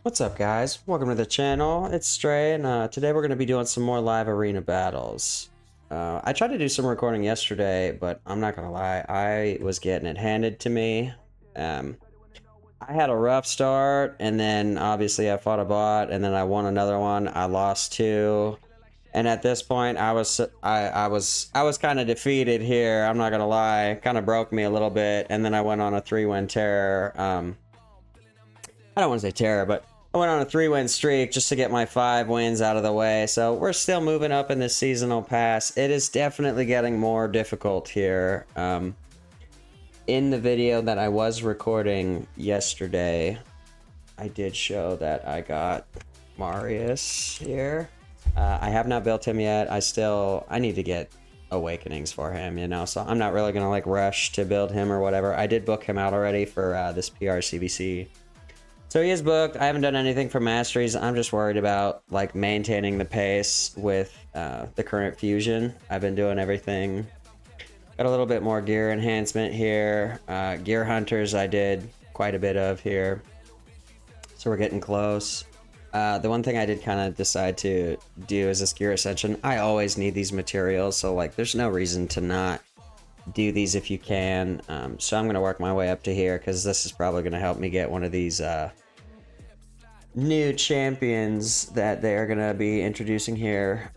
What's up, guys? Welcome to the channel. It's Stray, and today we're going to be doing some more live arena battles. I tried to do some recording yesterday, but I'm not going to lie, I was getting it handed to me. I had a rough start, and then obviously I fought a bot, and then I won another one. I lost two, and at this point, I was kind of defeated here. I'm not going to lie, kind of broke me a little bit, and then I went on a 3-win tear. I don't want to say terror, but I went on a 3-win streak just to get my 5 wins out of the way. So we're still moving up in this seasonal pass. It is definitely getting more difficult here. In the video that I was recording yesterday, I did show that I got Marius here. I have not built him yet. I need to get awakenings for him, you know, so I'm not really gonna like rush to build him or whatever. I did book him out already for this PRCBC. So he is booked. I haven't done anything for masteries. I'm just worried about like maintaining the pace with the current fusion. I've been doing everything. Got a little bit more gear enhancement here. Gear hunters I did quite a bit of here. So we're getting close. The one thing I did kind of decide to do is this gear ascension. I always need these materials, so like there's no reason to not do these if you can. So I'm gonna work my way up to here because this is probably gonna help me get one of these new champions that they're gonna be introducing here.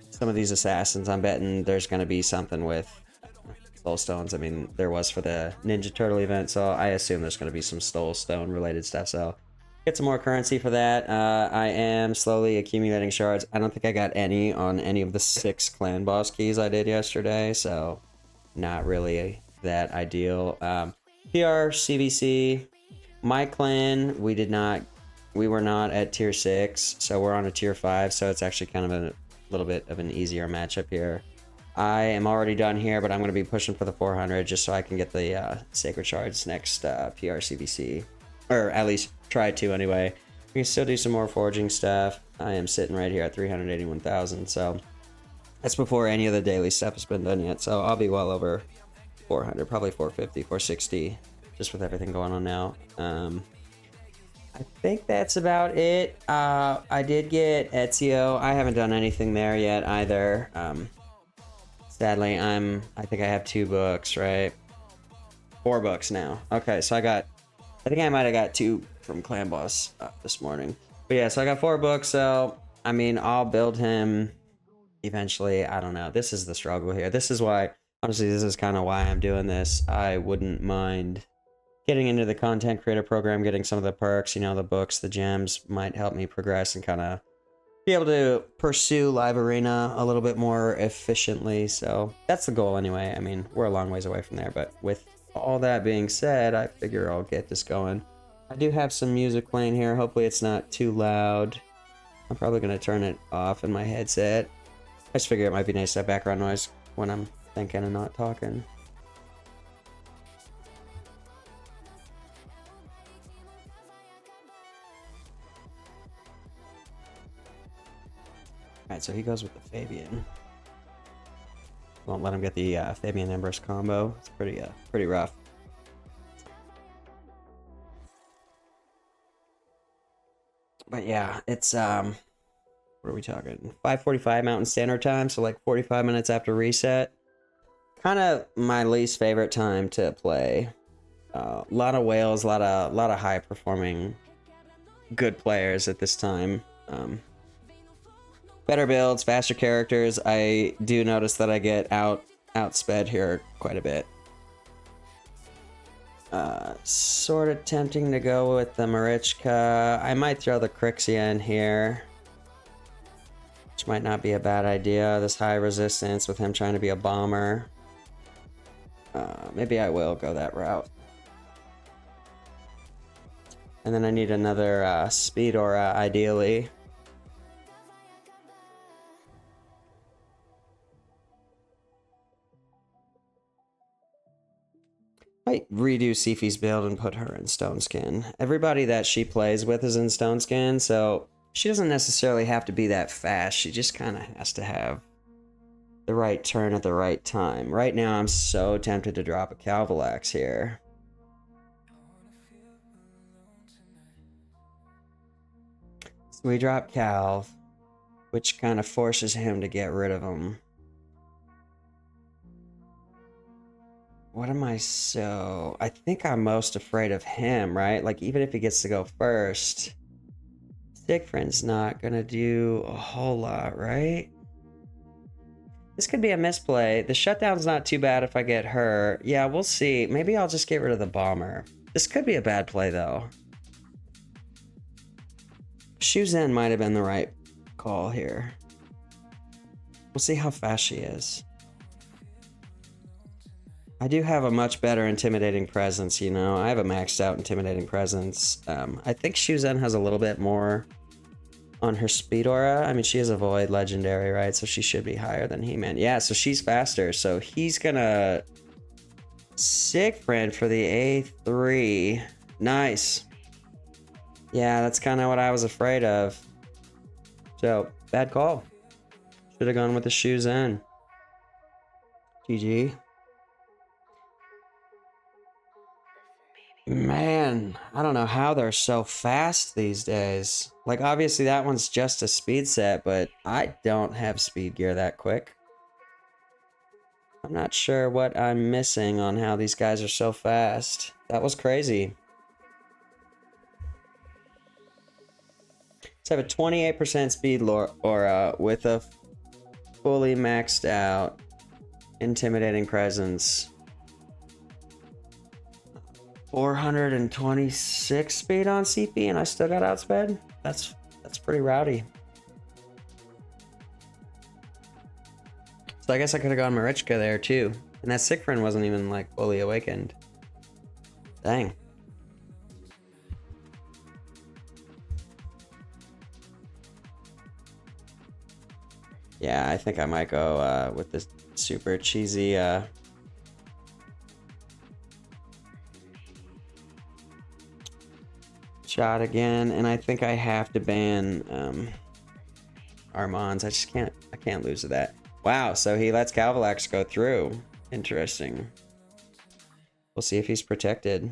Some of these assassins, I'm betting there's gonna be something with soul stones. I mean, there was for the Ninja Turtle event, so I assume there's gonna be some soul stone related stuff. So get some more currency for that. I am slowly accumulating shards. I don't think I got any on any of the 6 clan boss keys I did yesterday, so not really that ideal. PR CVC, my clan, we were not at tier 6, so we're on a tier 5, so it's actually kind of a little bit of an easier matchup here. I am already done here, but I'm going to be pushing for the 400 just so I can get the sacred shards next PR CVC, or at least try to anyway. We can still do some more forging stuff. I am sitting right here at 381,000, so that's before any of the daily stuff has been done yet, so I'll be well over 400, probably 450, 460, just with everything going on now. I think that's about it. I did get Ezio. I haven't done anything there yet either. Sadly, I think I have 2 books, right? 4 books now. Okay, so I think I might have got 2 from Clan Boss this morning. But yeah, so I got 4 books, so, I mean, I'll build him eventually. I don't know. This is the struggle here. This is why, honestly, this is kind of why I'm doing this. I wouldn't mind getting into the content creator program, getting some of the perks, you know, the books, the gems might help me progress and kind of be able to pursue live arena a little bit more efficiently. So that's the goal anyway. I mean, we're a long ways away from there, but with all that being said, I figure I'll get this going. I do have some music playing here. Hopefully it's not too loud. I'm probably going to turn it off in my headset. I just figure it might be nice to have background noise when I'm thinking and not talking. Alright, so he goes with the Fabian. Won't let him get the Fabian Embrys combo. It's pretty rough. But yeah, it's what are we talking? 5:45 Mountain Standard Time, so like 45 minutes after reset. Kind of my least favorite time to play. A lot of whales, a lot of high performing good players at this time. Better builds, faster characters. I do notice that I get outsped here quite a bit. Sort of tempting to go with the Marichka. I might throw the Crixia in here, which might not be a bad idea. This high resistance with him trying to be a bomber. Maybe I will go that route. And then I need another speed aura, ideally. Might redo Siphi's build and put her in Stone Skin. Everybody that she plays with is in Stone Skin, so she doesn't necessarily have to be that fast. She just kind of has to have the right turn at the right time. Right now, I'm so tempted to drop a Calvalax here. We drop Cal, which kind of forces him to get rid of him. What am I so... I think I'm most afraid of him, right? Like, even if he gets to go first, Siegfried's not gonna do a whole lot, right? This could be a misplay. The shutdown's not too bad if I get her. Yeah, we'll see. Maybe I'll just get rid of the bomber. This could be a bad play, though. Shuzhen might have been the right call here. We'll see how fast she is. I do have a much better intimidating presence, you know. I have a maxed out intimidating presence. I think Shuzhen has a little bit more on her speed aura. I mean, she is a void legendary, right? So she should be higher than He-Man. Yeah, so she's faster. So he's gonna Siegfried for the A3. Nice. Yeah, that's kind of what I was afraid of. So, bad call. Should have gone with the Shuzhen. GG. Man, I don't know how they're so fast these days. Like, obviously that one's just a speed set, but I don't have speed gear that quick. I'm not sure what I'm missing on how these guys are so fast. That was crazy. Let's have a 28% speed aura with a fully maxed out intimidating presence. 426 speed on CP and I still got outsped? That's pretty rowdy. So I guess I could have gone Marichka there too. And that Siegfried wasn't even like fully awakened. Dang. Yeah, I think I might go with this super cheesy shot again, and I think I have to ban Armands. I can't lose to that. Wow, so he lets Calvalax go through. Interesting. We'll see if he's protected.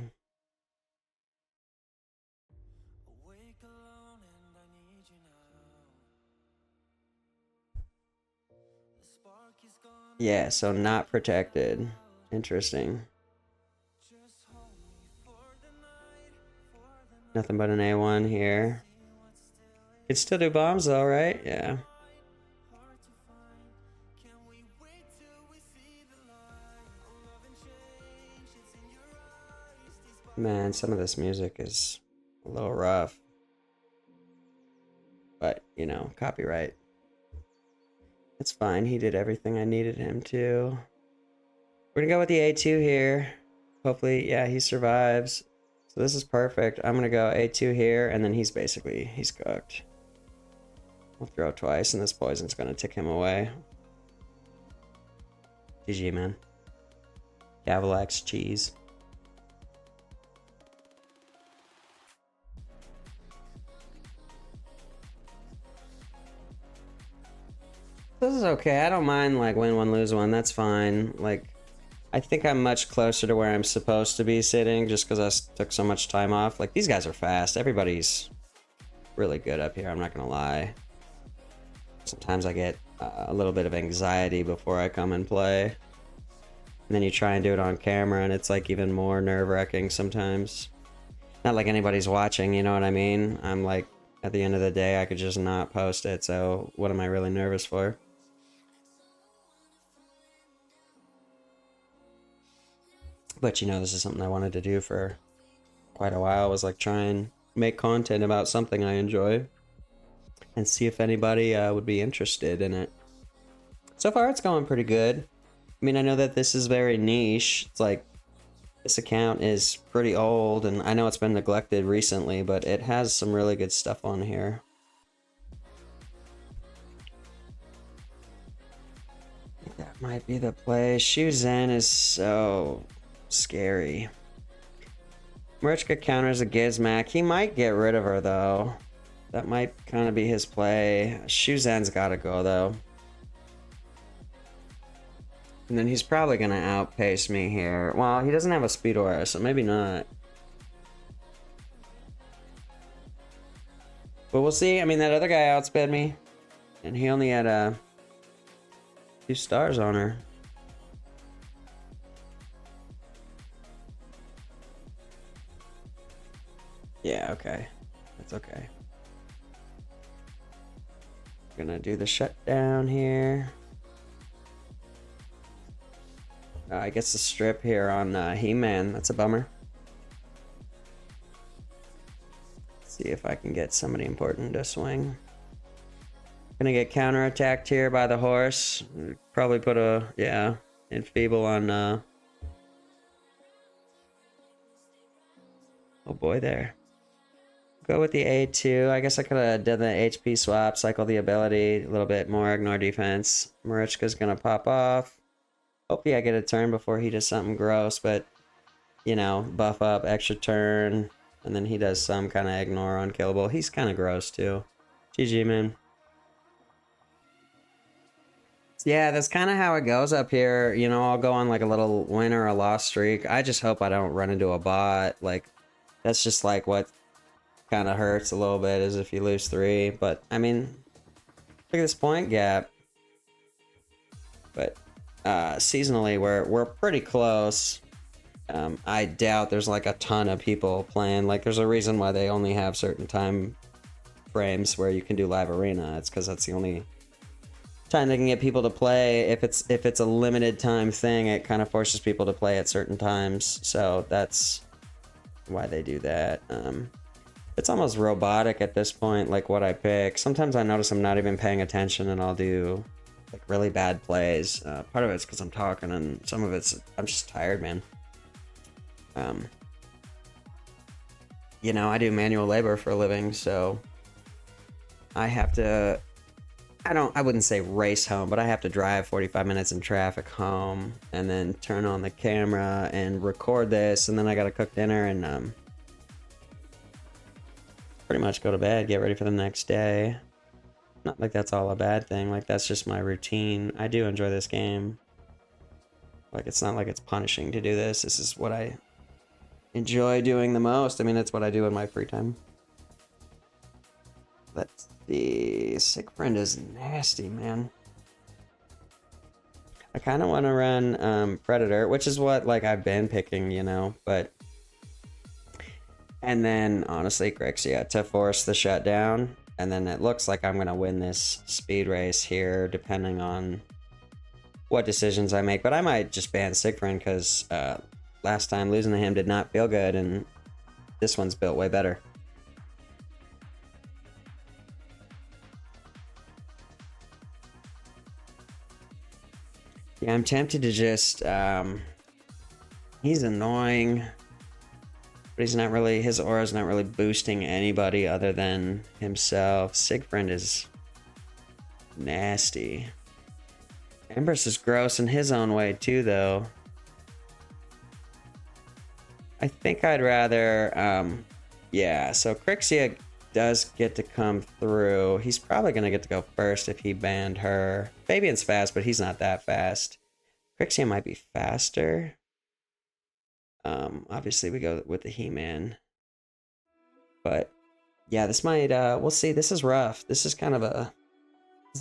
Yeah, so not protected. Interesting. Nothing but an A1 here. Could still do bombs though, right? Yeah. Man, some of this music is a little rough. But, you know, copyright. It's fine. He did everything I needed him to. We're gonna go with the A2 here. Hopefully, yeah, he survives. So this is perfect. I'm gonna go A2 here, and then he's cooked. We'll throw twice, and this poison's gonna tick him away. GG, man. Cavalax cheese. This is okay. I don't mind like win one, lose one. That's fine. Like, I think I'm much closer to where I'm supposed to be sitting just because I took so much time off. Like, these guys are fast. Everybody's really good up here. I'm not gonna lie. Sometimes I get a little bit of anxiety before I come and play. And then you try and do it on camera and it's like even more nerve-wracking sometimes. Not like anybody's watching, you know what I mean? I'm like, at the end of the day, I could just not post it. So what am I really nervous for? But you know, this is something I wanted to do for quite a while. Was like try and make content about something I enjoy and see if anybody would be interested in it. So far it's going pretty good. I mean, I know that this is very niche. It's like this account is pretty old and I know it's been neglected recently, but it has some really good stuff on here. I think that might be the play. Shuzhen is so scary. Marichka counters a Gizmac. He might get rid of her though. That might kind of be his play. Shuzhen's gotta go though. And then he's probably gonna outpace me here. Well, he doesn't have a speed aura, so maybe not. But we'll see. I mean, that other guy outsped me. And he only had 2 stars on her. Yeah, okay. That's okay. Gonna do the shutdown here. I guess the strip here on He-Man. That's a bummer. Let's see if I can get somebody important to swing. Gonna get counterattacked here by the horse. Probably put a, yeah, enfeeble on, oh boy there. Go with the A2. I guess I could have done the HP swap, cycle the ability a little bit more, ignore defense. Marichka's gonna pop off. Hopefully I get a turn before he does something gross, but, you know, buff up, extra turn, and then he does some kind of ignore unkillable. He's kind of gross too. GG, man. Yeah, that's kind of how it goes up here. You know, I'll go on like a little win or a loss streak. I just hope I don't run into a bot. Like, that's just like what kind of hurts a little bit is if you lose 3. But, I mean, look at this point gap. But seasonally, we're pretty close. I doubt there's like a ton of people playing. Like, there's a reason why they only have certain time frames where you can do live arena. It's because that's the only time they can get people to play. If it's a limited time thing, it kind of forces people to play at certain times. So that's why they do that. It's almost robotic at this point, like what I pick. Sometimes I notice I'm not even paying attention and I'll do like really bad plays. Part of it's because I'm talking, and some of it's I'm just tired, man. You know, I do manual labor for a living, so I have to, I wouldn't say race home, but I have to drive 45 minutes in traffic home and then turn on the camera and record this, and then I gotta cook dinner and pretty much go to bed, get ready for the next day. Not like that's all a bad thing, like that's just my routine. I do enjoy this game. Like, it's not like it's punishing to do this. This is what I enjoy doing the most. I mean, it's what I do in my free time. Let's see. Sick Friend is nasty, man. I kind of want to run Predator, which is what like I've been picking, you know, but and then honestly Grixia to force the shutdown, and then it looks like I'm gonna win this speed race here depending on what decisions I make. But I might just ban Sigfriend because last time losing to him did not feel good, and this one's built way better. Yeah, I'm tempted to just he's annoying, but he's not really, his aura's not really boosting anybody other than himself. Sigfriend is nasty. Embrys is gross in his own way too, though. I think I'd rather, yeah, so Grixia does get to come through. He's probably going to get to go first if he banned her. Fabian's fast, but he's not that fast. Grixia might be faster. Obviously we go with the He-Man. But, yeah, this might, we'll see. This is rough. This is kind of a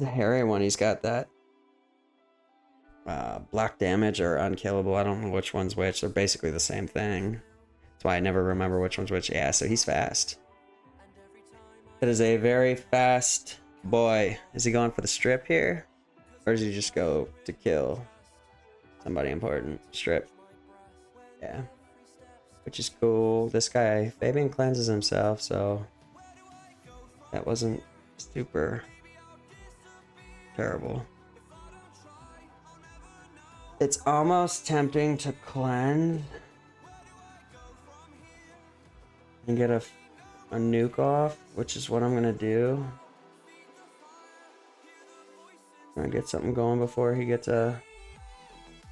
hairy one. He's got that block damage or unkillable. I don't know which one's which. They're basically the same thing. That's why I never remember which one's which. Yeah, so he's fast. That is a very fast boy. Is he going for the strip here? Or does he just go to kill somebody important? Strip. Yeah. Which is cool. This guy, Fabian cleanses himself, so that wasn't super terrible. It's almost tempting to cleanse and get a nuke off, which is what I'm gonna do. I'm gonna get something going before he gets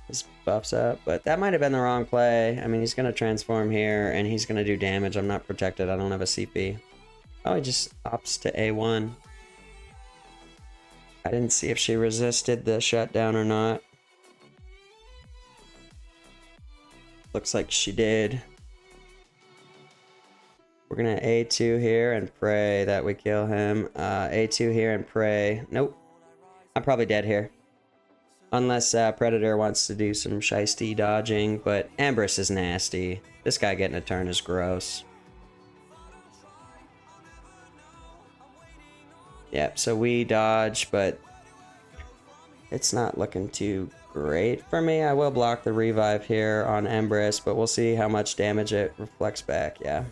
his buffs up, but that might have been the wrong play. I mean, he's gonna transform here and he's gonna do damage. I'm not protected. I don't have a CP. Oh, he just opts to A1. I didn't see if she resisted the shutdown or not. Looks like she did. We're gonna A2 here and pray that we kill him. A2 here and pray. Nope. I'm probably dead here. Unless Predator wants to do some shiesty dodging, but Embrys is nasty. This guy getting a turn is gross. Yep, so we dodge, but it's not looking too great for me. I will block the revive here on Embrys, but we'll see how much damage it reflects back. Yeah.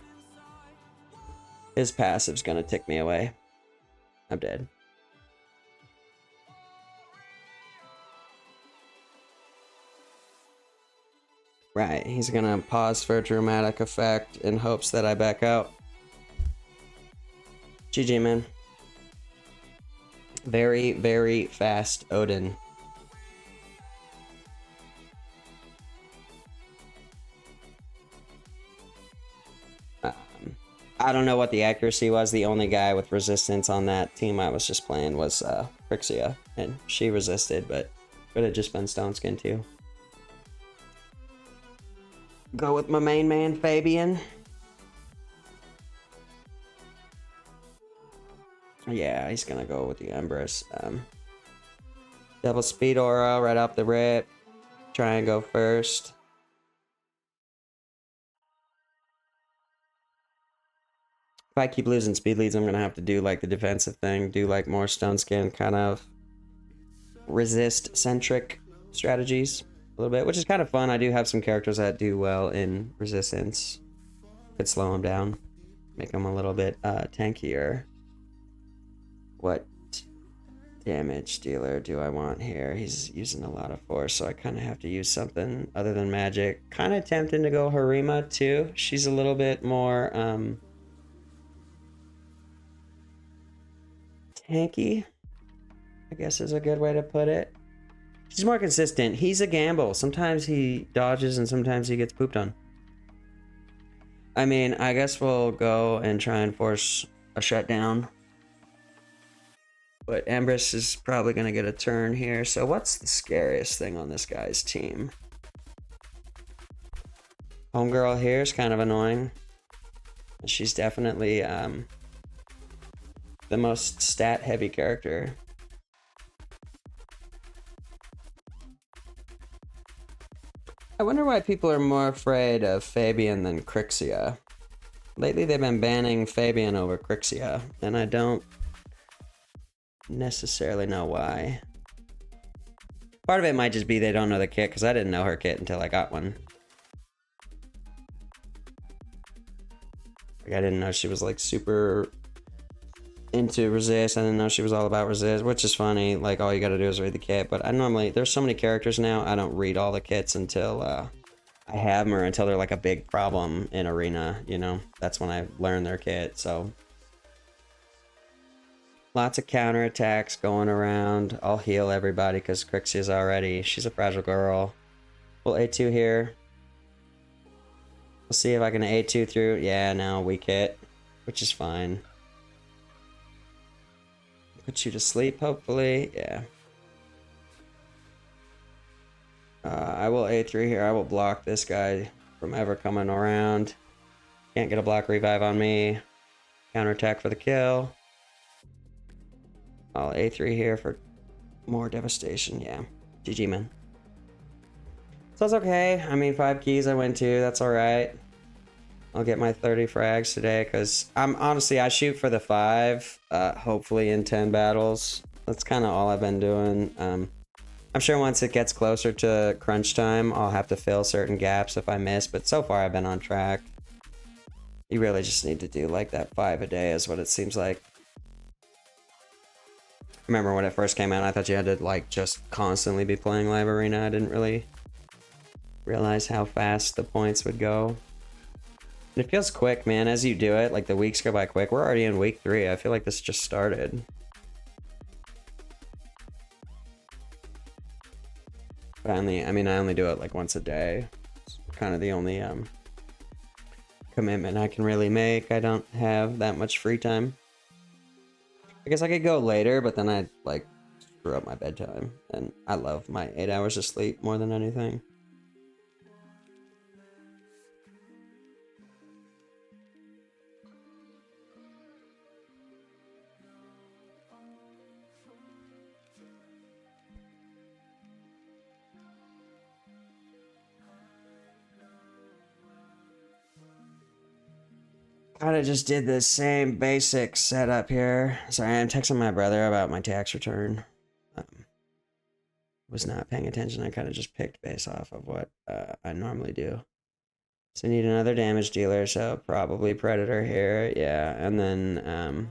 His passive's gonna tick me away. I'm dead. Right, he's gonna pause for a dramatic effect in hopes that I back out. GG, man. Very, very fast Odin. I don't know what the accuracy was. The only guy with resistance on that team I was just playing was Crixia, and she resisted, but could have just been Stone Skin too. Go with my main man, Fabian. Yeah, he's gonna go with the Embrys. Double speed aura right off the rip. Try and go first. If I keep losing speed leads, I'm gonna have to do like the defensive thing, do like more Stone Skin kind of resist centric strategies a little bit, which is kind of fun. I do have some characters that do well in resistance. Could slow them down, make them a little bit tankier. What damage dealer do I want here? He's using a lot of force, so I kind of have to use something other than magic. Kind of tempting to go Harima too. She's a little bit more tanky, I guess is a good way to put it. She's more consistent. He's a gamble. Sometimes he dodges and sometimes he gets pooped on. I mean, I guess we'll go and try and force a shutdown. But Embrys is probably going to get a turn here. So what's the scariest thing on this guy's team? Homegirl here is kind of annoying. She's definitely the most stat-heavy character. I wonder why people are more afraid of Fabian than Crixia. Lately they've been banning Fabian over Crixia, and I don't necessarily know why. Part of it might just be they don't know the kit, because I didn't know her kit until I got one. Like, I didn't know she was like super into resist. I didn't know she was all about resist, which is funny. Like, all you gotta do is read the kit. But I normally, there's so many characters now, I don't read all the kits until I have them, or until they're like a big problem in arena, you know? That's when I learn their kit. So lots of counterattacks going around. I'll heal everybody because Crixia's already, she's a fragile girl. We'll A2 here. We'll see if I can A2 through. Yeah, no, weak hit, which is fine. Put you to sleep, hopefully. Yeah. I will A3 here. I will block this guy from ever coming around. Can't get a block revive on me. Counterattack for the kill. I'll A3 here for more devastation. Yeah. GG, man. So it's okay. I mean, 5 keys I win 2. That's alright. I'll get my 30 frags today, because I'm honestly, I shoot for the 5, hopefully in 10 battles. That's kind of all I've been doing. I'm sure once it gets closer to crunch time, I'll have to fill certain gaps if I miss, but so far I've been on track. You really just need to do like that 5 a day is what it seems like. I remember when it first came out, I thought you had to like just constantly be playing live arena. I didn't really realize how fast the points would go. It feels quick, man, as you do it. Like, the weeks go by quick. We're already in week 3. I feel like this just started. But I only do it like once a day. It's kind of the only commitment I can really make. I don't have that much free time. I guess I could go later, but then I'd like screw up my bedtime. And I love my 8 hours of sleep more than anything. kind of just did the same basic setup here. Sorry, I'm texting my brother about my tax return. Was not paying attention. I kind of just picked based off of what I normally do. So I need another damage dealer, so probably Predator here. Yeah, and then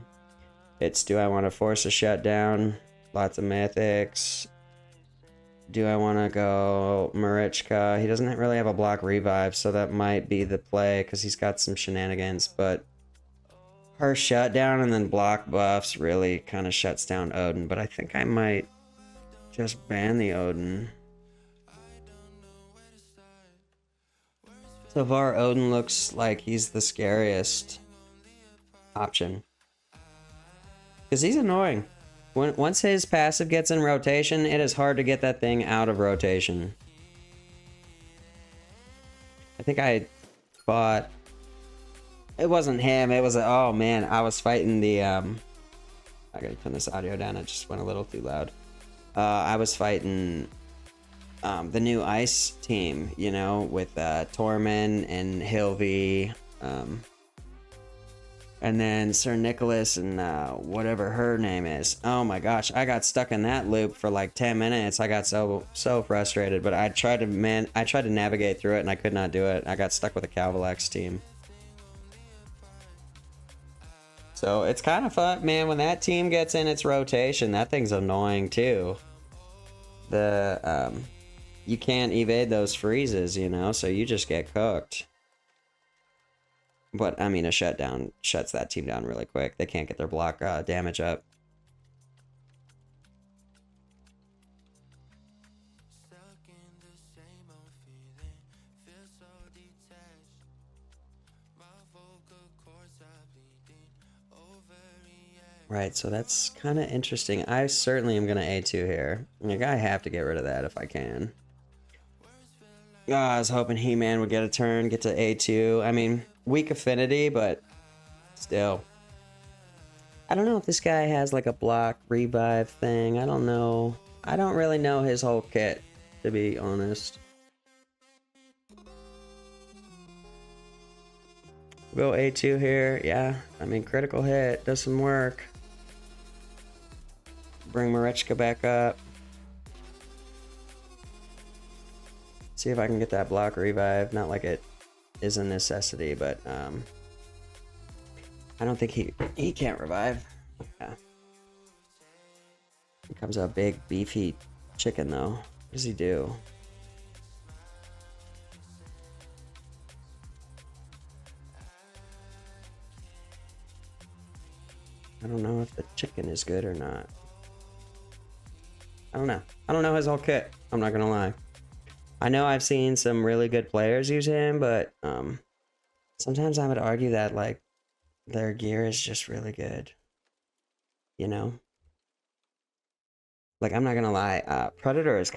it's do I want to force a shutdown? Lots of mythics. Do I want to go Marichka? He doesn't really have a block revive, so that might be the play because he's got some shenanigans, but her shutdown and then block buffs really kind of shuts down Odin, but I think I might just ban the Odin. So far, Odin looks like he's the scariest option. Because he's annoying. Once his passive gets in rotation, it is hard to get that thing out of rotation. I think I fought... It wasn't him, it was... Oh man, I was fighting the... I gotta turn this audio down, it just went a little too loud. I was fighting... the new ice team, you know, with Tormund and Hilvi, and then Sir Nicholas and whatever her name is. Oh my gosh, I got stuck in that loop for like 10 minutes. I got so frustrated, but I tried to navigate through it and I could not do it. I got stuck with a Calvalex team. So it's kind of fun, man. When that team gets in its rotation, that thing's annoying too. You can't evade those freezes, you know, so you just get cooked. But, I mean, a shutdown shuts that team down really quick. They can't get their block damage up. Right, so that's kind of interesting. I certainly am going to A2 here. Like, I have to get rid of that if I can. Oh, I was hoping He-Man would get a turn, get to A2. I mean, weak affinity, but still. I don't know if this guy has like a block revive thing. I don't know. I don't really know his whole kit, to be honest. Go A2 here. Yeah, I mean, critical hit does some work. Bring Marichka back up. See if I can get that block revive. Not like it is a necessity, but I don't think he can't revive. Yeah. Becomes a big beefy chicken though. What does he do? I don't know if the chicken is good or not. I don't know. I don't know his whole kit. I'm not gonna lie. I know I've seen some really good players use him, but sometimes I would argue that like their gear is just really good. You know? Like, I'm not gonna lie, Predator is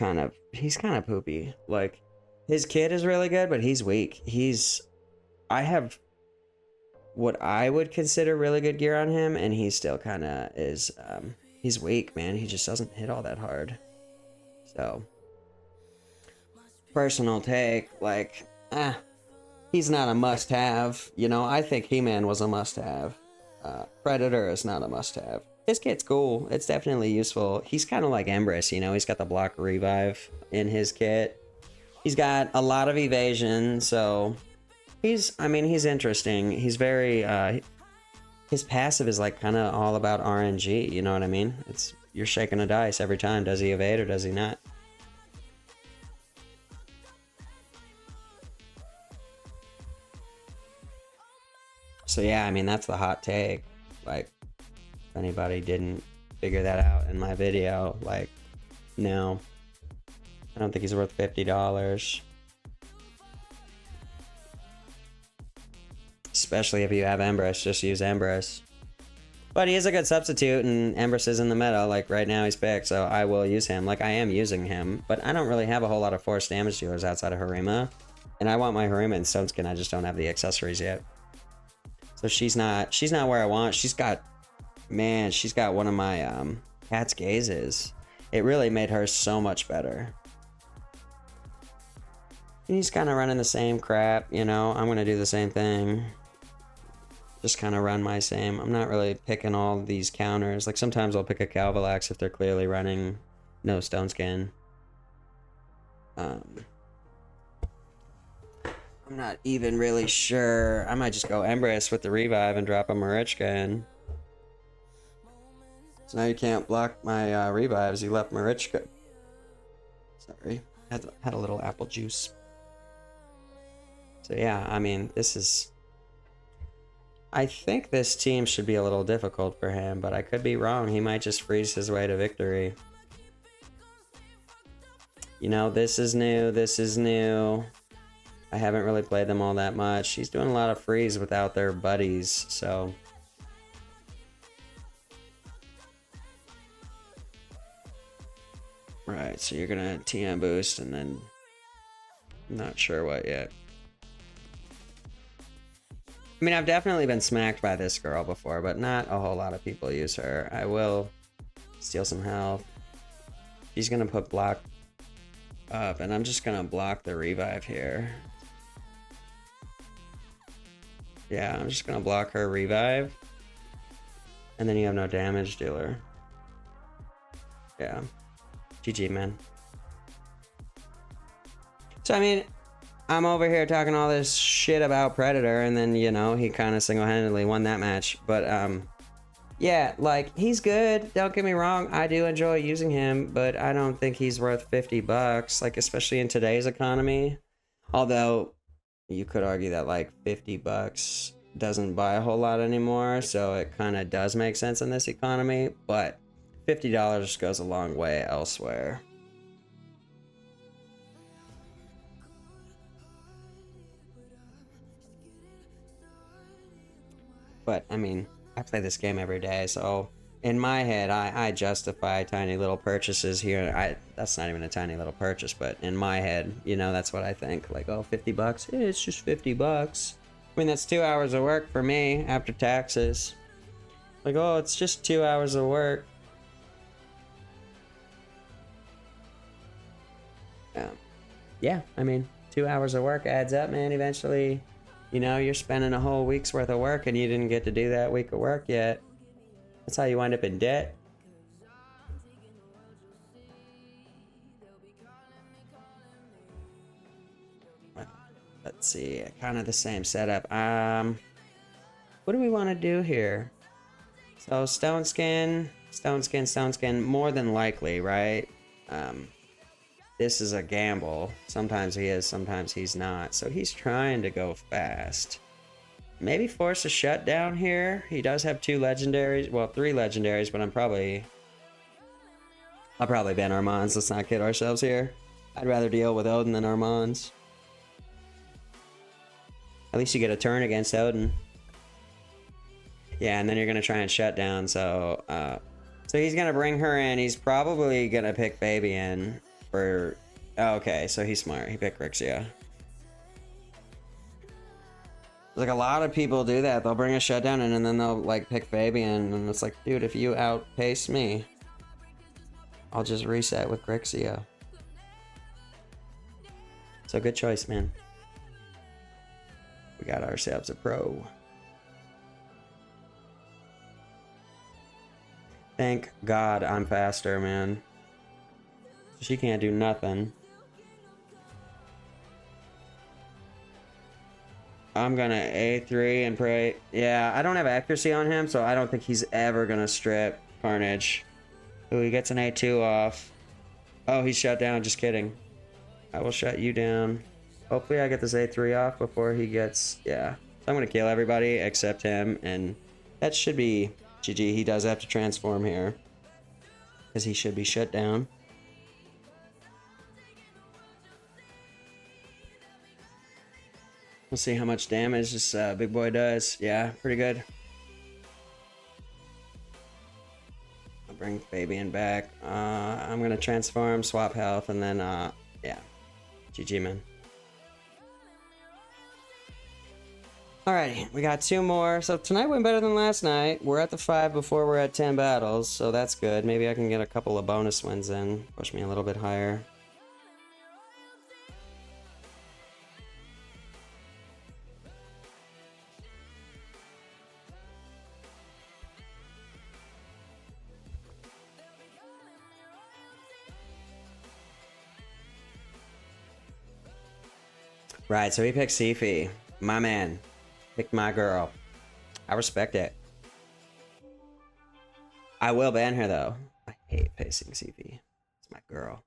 he's kind of poopy. Like, his kit is really good, but he's weak. I have what I would consider really good gear on him, and he still kind of is, he's weak, man. He just doesn't hit all that hard. So, personal take, like, he's not a must-have. You know, I think He-Man was a must-have. Predator is not a must-have. His kit's cool. It's definitely useful. He's kind of like Embrys, you know? He's got the block revive in his kit. He's got a lot of evasion, so he's interesting. He's very, his passive is like kind of all about RNG, you know what I mean? You're shaking a dice every time. Does he evade or does he not? So yeah, I mean, that's the hot take. Like, if anybody didn't figure that out in my video, like, no. I don't think he's worth $50. Especially if you have Embrys, just use Embrys. But he is a good substitute, and Embrys is in the meta. Like, right now he's picked, so I will use him. Like, I am using him, but I don't really have a whole lot of forced damage dealers outside of Harima. And I want my Harima in Stone Skin, I just don't have the accessories yet. So she's not where I want. She's got one of my cat's gazes. It really made her so much better. And he's kind of running the same crap, you know. I'm gonna do the same thing. just kind of run my same. I'm not really picking all these counters. Like sometimes I'll pick a Calvalax if they're clearly running no Stone Skin. I'm not even really sure. I might just go Embrys with the revive and drop a Marichka in. So now you can't block my revives. You left Marichka. Sorry, had a little apple juice. So yeah, I mean, this is... I think this team should be a little difficult for him, but I could be wrong. He might just freeze his way to victory. You know, this is new, this is new. I haven't really played them all that much. He's doing a lot of freeze without their buddies, so... Right, so you're gonna TM boost and then... Not sure what yet. I mean, I've definitely been smacked by this girl before, but not a whole lot of people use her. I will steal some health. She's gonna put block up, and I'm just gonna block the revive here. Yeah, I'm just gonna block her revive. And then you have no damage dealer. Yeah. GG, man. So, I mean, I'm over here talking all this shit about Predator, and then, you know, he kind of single-handedly won that match. But, yeah, like, he's good. Don't get me wrong. I do enjoy using him, but I don't think he's worth 50 bucks, like, especially in today's economy. Although, you could argue that, like, 50 bucks doesn't buy a whole lot anymore, so it kind of does make sense in this economy, but $50 goes a long way elsewhere. But, I mean, I play this game every day, so in my head, I justify tiny little purchases here. That's not even a tiny little purchase, but in my head, you know, that's what I think. Like, oh, 50 bucks? It's just 50 bucks. I mean, that's 2 hours of work for me after taxes. Like, oh, it's just 2 hours of work. Yeah, I mean, 2 hours of work adds up, man. Eventually, you know, you're spending a whole week's worth of work and you didn't get to do that week of work yet. That's how you wind up in debt. Let's see, kind of the same setup. What do we want to do here? So Stone Skin, more than likely, right? This is a gamble. Sometimes he is, sometimes he's not. So he's trying to go fast. Maybe force a shutdown here. He does have 2 legendaries. Well, 3 legendaries, but I'll probably ban Armands. Let's not kid ourselves here. I'd rather deal with Odin than Armands. At least you get a turn against Odin. Yeah, and then you're going to try and shut down. So he's going to bring her in. He's probably going to pick Fabian. For, oh, okay, so he's smart. He picked Grixia. Like, a lot of people do that. They'll bring a shutdown in and then they'll, like, pick Fabian. And it's like, dude, if you outpace me, I'll just reset with Grixia. So good choice, man. We got ourselves a pro. Thank God I'm faster, man. She can't do nothing. I'm gonna A3 and pray. Yeah, I don't have accuracy on him, so I don't think he's ever gonna strip Carnage. Ooh, he gets an A2 off. Oh, he's shut down. Just kidding. I will shut you down. Hopefully I get this A3 off before he gets... Yeah. So I'm gonna kill everybody except him, and that should be GG. He does have to transform here, because he should be shut down. We'll see how much damage this big boy does. Yeah, pretty good. I'll bring Fabian back. I'm gonna transform, swap health, and then yeah. GG, man. Alrighty, we got 2 more. So tonight went better than last night. We're at the 5 before we're at 10 battles, so that's good. Maybe I can get a couple of bonus wins in. Push me a little bit higher. Right, so he picked Siphi. My man. Picked my girl. I respect it. I will ban her, though. I hate facing Siphi. It's my girl.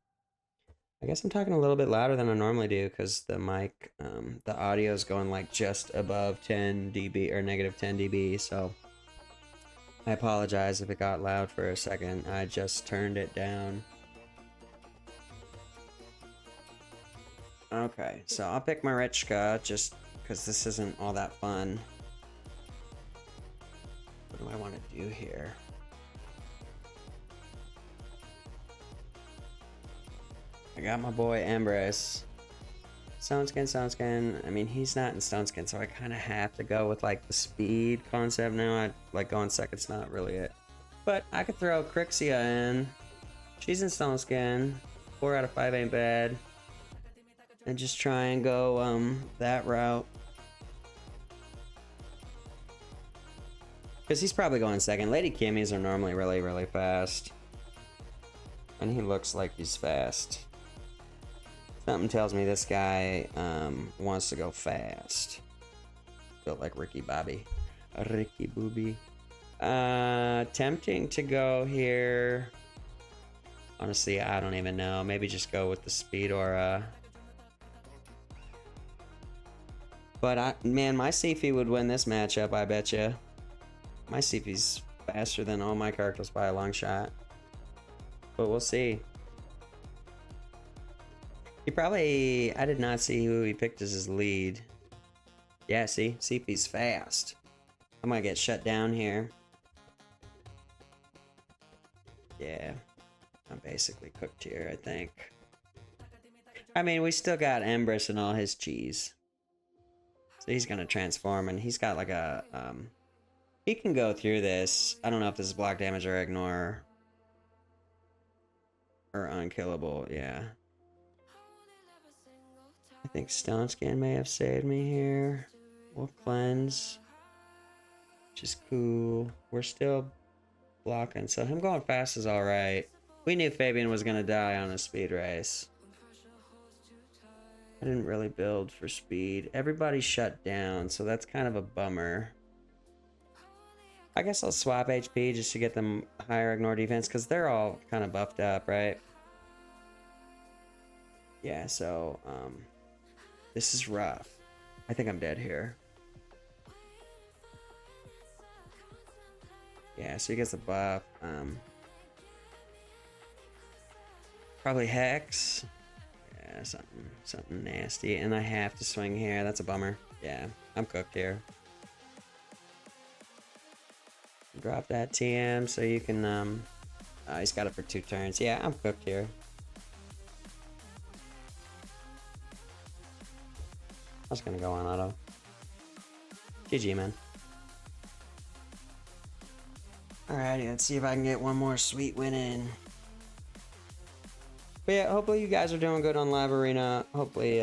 I guess I'm talking a little bit louder than I normally do because the mic, the audio is going like just above 10 dB or negative 10 dB, so I apologize if it got loud for a second. I just turned it down. Okay, so I'll pick Marichka just because this isn't all that fun. What do I want to do here? I got my boy Embrys. Stone Skin. I mean, he's not in Stone Skin, so I kind of have to go with like the speed concept now. I like going second's not really it. But I could throw Crixia in. She's in Stone Skin. 4 out of 5 ain't bad. And just try and go that route. Because he's probably going second. Lady Kimmies are normally really, really fast. And he looks like he's fast. Something tells me this guy wants to go fast. Built like Ricky Bobby. Ricky Booby. Tempting to go here. Honestly, I don't even know. Maybe just go with the speed aura. But man, my Siphi would win this matchup, I betcha. My Siphi's faster than all my characters by a long shot. But we'll see. He probably... I did not see who he picked as his lead. Yeah, see? Siphi's fast. I'm gonna get shut down here. Yeah. I'm basically cooked here, I think. I mean, we still got Embrys and all his cheese. So he's gonna transform, and he's got like a... he can go through this. I don't know if this is block damage or ignore. Or unkillable, yeah. I think Stone Skin may have saved me here. We'll cleanse. Which is cool. We're still blocking, so him going fast is alright. We knew Fabian was gonna die on a speed race. I didn't really build for speed. Everybody shut down, so that's kind of a bummer. I guess I'll swap HP just to get them higher ignore defense, because they're all kind of buffed up, right? Yeah, so, this is rough. I think I'm dead here. Yeah, so he gets the buff. Probably Hex. Yeah, something nasty. And I have to swing here. That's a bummer. Yeah, I'm cooked here. Drop that TM so you can, he's got it for 2 turns. Yeah, I'm cooked here. I was gonna go on auto. GG, man. Alrighty, let's see if I can get one more sweet win in. But yeah, hopefully you guys are doing good on Live Arena. Hopefully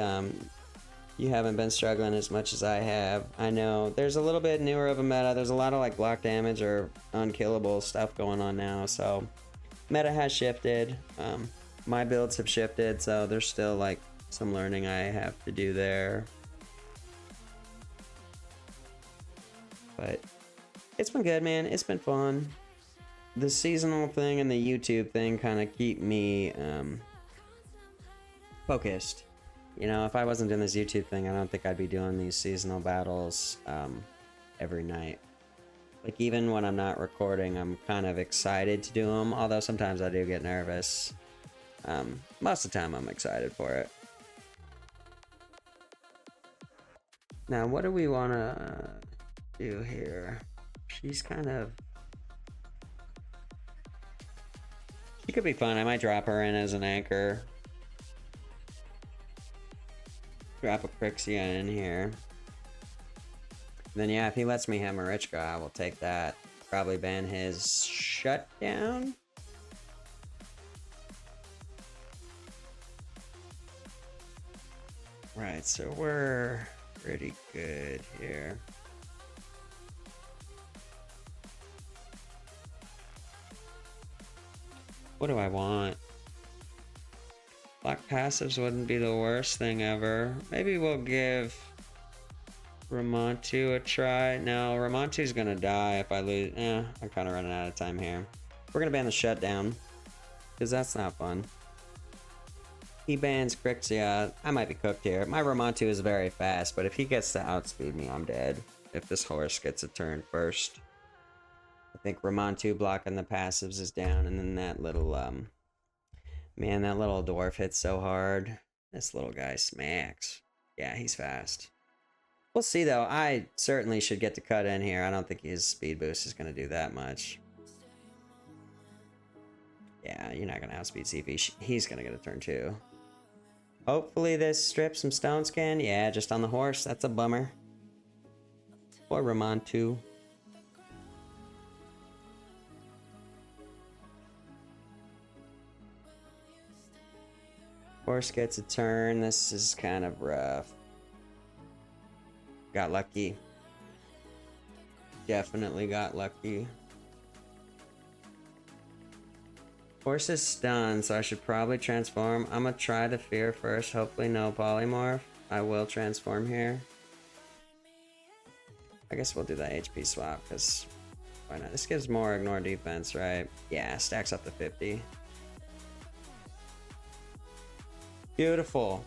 you haven't been struggling as much as I have. I know there's a little bit newer of a meta. There's a lot of like block damage or unkillable stuff going on now. So meta has shifted. My builds have shifted, so there's still like some learning I have to do there. But it's been good, man. It's been fun. The seasonal thing and the YouTube thing kind of keep me focused. You know, if I wasn't doing this YouTube thing, I don't think I'd be doing these seasonal battles every night. Like, even when I'm not recording, I'm kind of excited to do them, although sometimes I do get nervous. Most of the time, I'm excited for it. Now, what do we want to do here? She's kind of... She could be fun. I might drop her in as an anchor. Drop a Crixia in here. Then yeah, if he lets me have Marichka, I will take that. Probably ban his shutdown. Right, so we're pretty good here. What do I want? Black passives wouldn't be the worst thing ever. Maybe we'll give Ramontu a try. No, Ramontu's gonna die if I lose. I'm kind of running out of time here. We're gonna ban the shutdown, because that's not fun. He bans Crixia. I might be cooked here. My Ramontu is very fast, but if he gets to outspeed me, I'm dead. If this horse gets a turn first. I think Ramontu blocking the passives is down, and then that little, man, that little dwarf hits so hard. This little guy smacks. Yeah, he's fast. We'll see, though. I certainly should get to cut in here. I don't think his speed boost is going to do that much. Yeah, you're not going to outspeed Siphi. He's going to get a turn, too. Hopefully this strips some stone skin. Yeah, just on the horse. That's a bummer. Poor Ramontu. Horse gets a turn. This is kind of rough. Got lucky. Definitely got lucky. Horse is stunned, so I should probably transform. I'm gonna try to fear first. Hopefully no polymorph. I will transform here. I guess we'll do that HP swap, because why not? This gives more ignore defense, right? Yeah, stacks up to 50. Beautiful.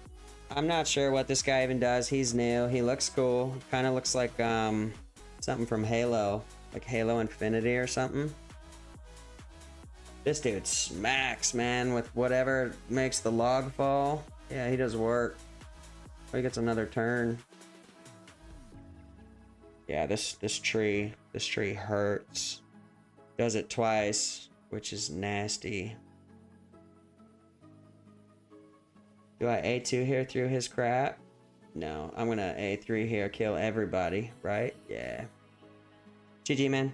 I'm not sure what this guy even does. He's new. He looks cool. Kind of looks like something from Halo. Like Halo Infinity or something. This dude smacks, man, with whatever makes the log fall. Yeah, he does work. Oh, he gets another turn. Yeah, this tree hurts. Does it twice, which is nasty. Do I A2 here through his crap? No, I'm gonna A3 here, kill everybody, right? Yeah. GG, man.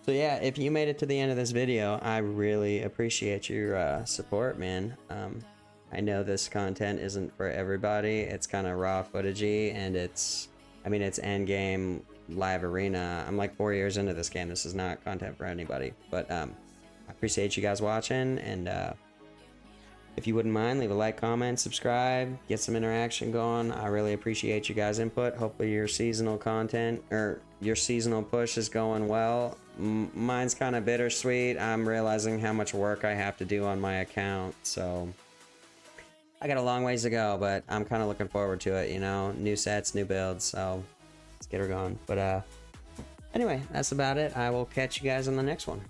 So yeah, if you made it to the end of this video, I really appreciate your support, man. I know this content isn't for everybody. It's kind of raw footagey, and it's endgame live arena. I'm like 4 years into this game. This is not content for anybody. But I appreciate you guys watching, and if you wouldn't mind, leave a like, comment, subscribe, get some interaction going. I really appreciate you guys' input. Hopefully your seasonal content, or your seasonal push, is going well. Mine's kind of bittersweet. I'm realizing how much work I have to do on my account, so I got a long ways to go, but I'm kind of looking forward to it, you know? New sets, new builds, so let's get her going. But anyway, that's about it. I will catch you guys on the next one.